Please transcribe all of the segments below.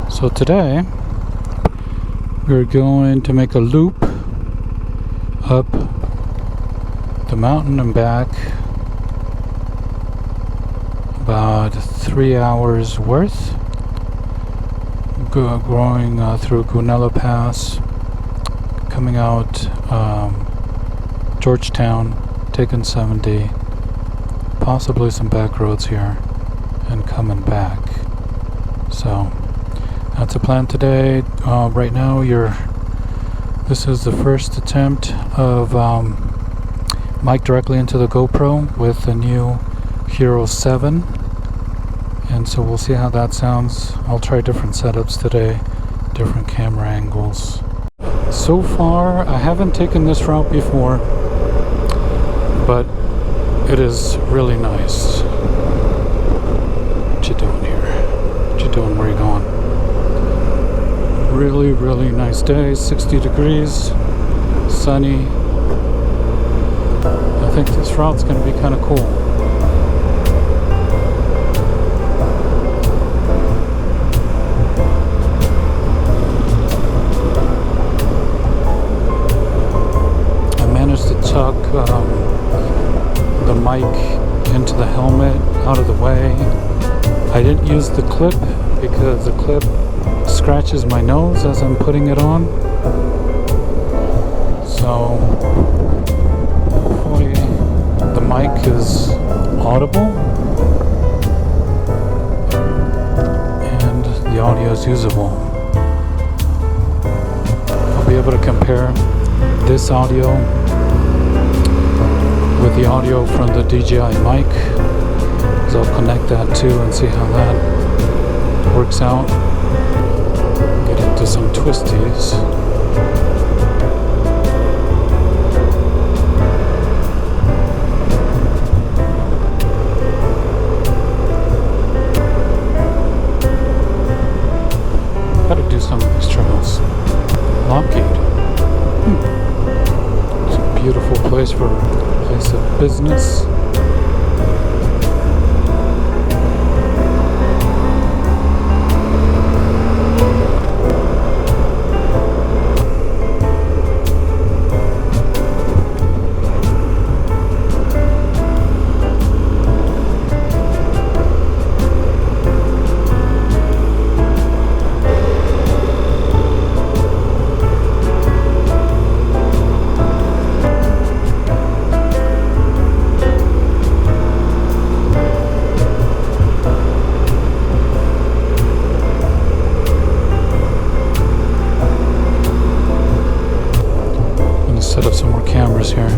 So today we're going to make a loop up the mountain and back, about 3 hours worth, going through Gunella Pass, coming out Georgetown, taking 70, possibly some back roads here, and coming back. So that's a plan today. Right now this is the first attempt of mic directly into the GoPro with the new Hero 7, and so we'll see how that sounds. I'll try different setups today, different camera angles. So far I haven't taken this route before, but it is really nice. What you doing here? What you doing? Where you going? Really, really nice day. 60 degrees, sunny. I think this route's going to be kind of cool. I managed to tuck the mic into the helmet out of the way. I didn't use the clip because the clip scratches my nose as I'm putting it on. So hopefully the mic is audible and the audio is usable. I'll be able to compare this audio with the audio from the DJI mic, so I'll connect that too and see how that works out. Get into some twisties. Gotta do some of these trails. Lockgate. It's a beautiful place for a place of business. Set up some more cameras here.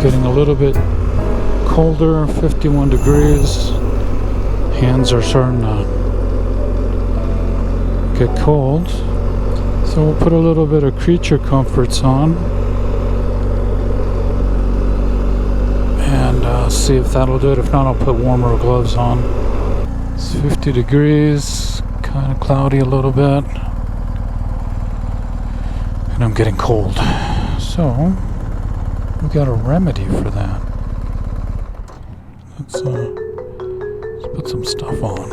Getting a little bit colder, 51 degrees. Hands are starting to get cold. So we'll put a little bit of creature comforts on and see if that'll do it. If not, I'll put warmer gloves on. It's 50 degrees, kind of cloudy a little bit, and I'm getting cold. So we got a remedy for that. Let's put some stuff on.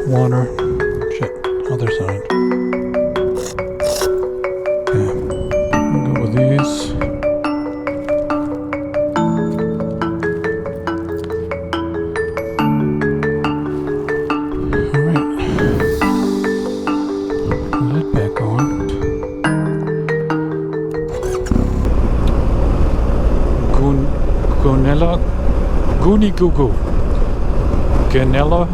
Water. Shit. Other side. Okay. We'll go with these. Goony Goo Goo. Guenilla.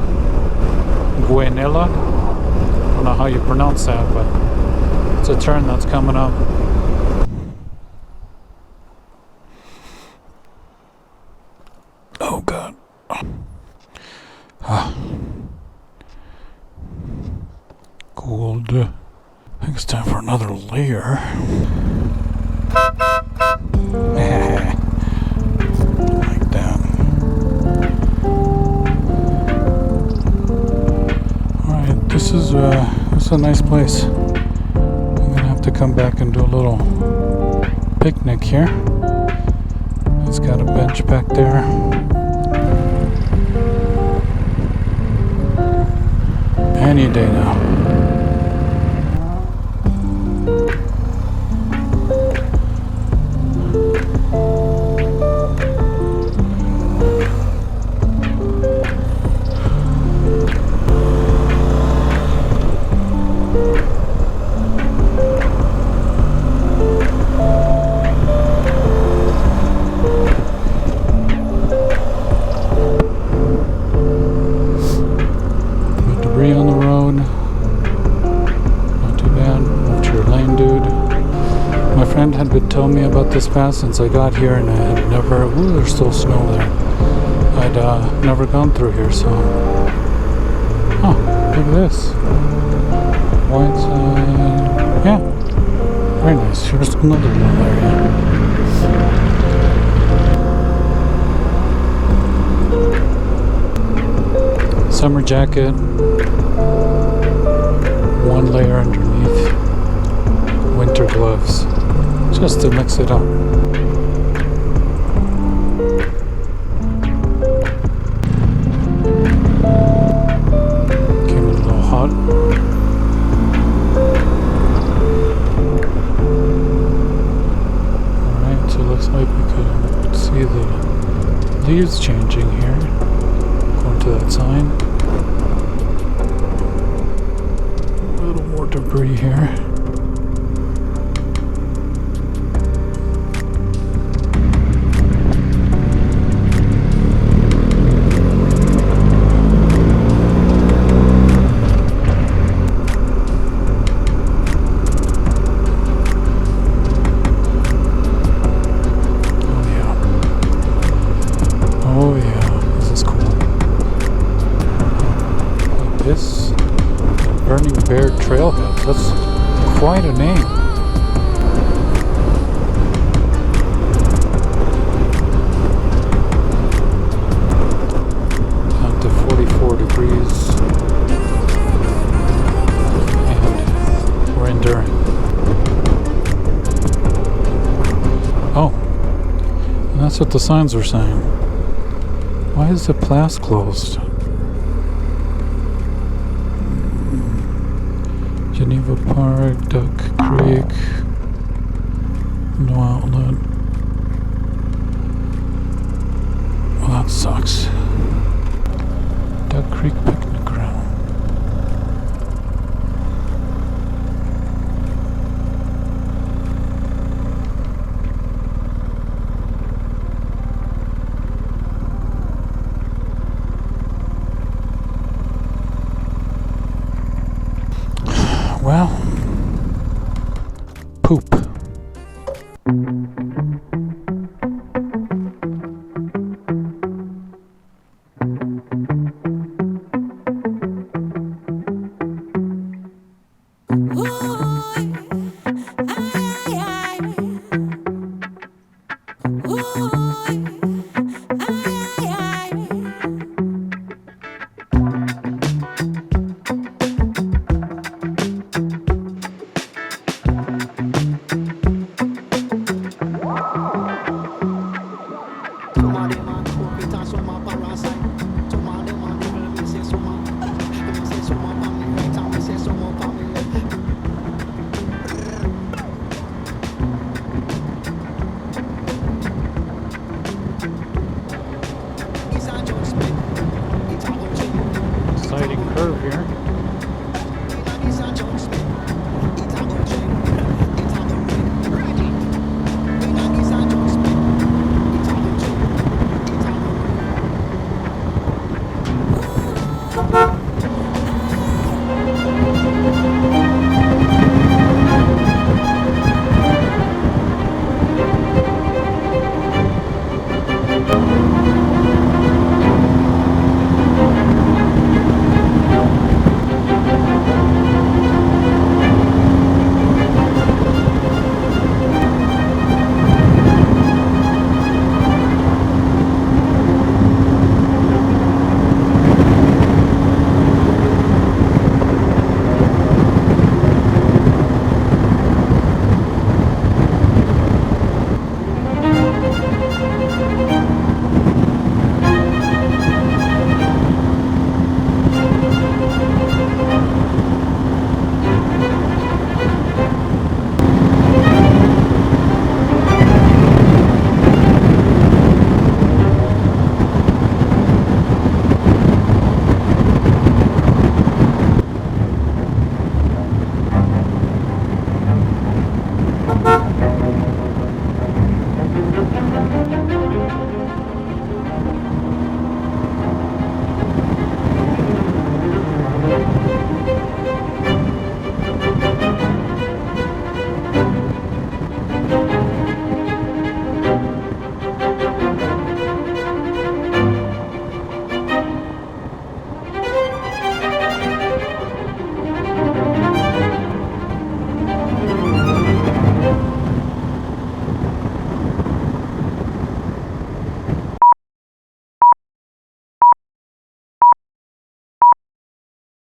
Guenilla. I don't know how you pronounce that, but it's a turn that's coming up. Oh God. Gold. I think it's time for another layer. Like that. Alright, this is a nice place. I'm gonna have to come back and do a little picnic here. It's got a bench back there. Any day now. On the road, not too bad. Left your lane, dude. My friend had been telling me about this pass since I got here, and I had never. Ooh, there's still snow there. I'd never gone through here, so. Oh, look at this. White side. Yeah, very nice. Here's another little area. Summer jacket. One layer underneath. Winter gloves. Just to mix it up. Came in a little hot. Alright, so it looks like we could see the leaves changing here. Going to that sign. More debris here. Oh yeah. Oh yeah. This is cool. Like this. Burning Bear Trailhead. That's quite a name. Down to 44 degrees. And we're enduring. Oh. And that's what the signs were saying. Why is the pass closed? Geneva Park, Duck Creek, no outlet. Well, that sucks. Duck Creek Picnic Ground. Well, poop.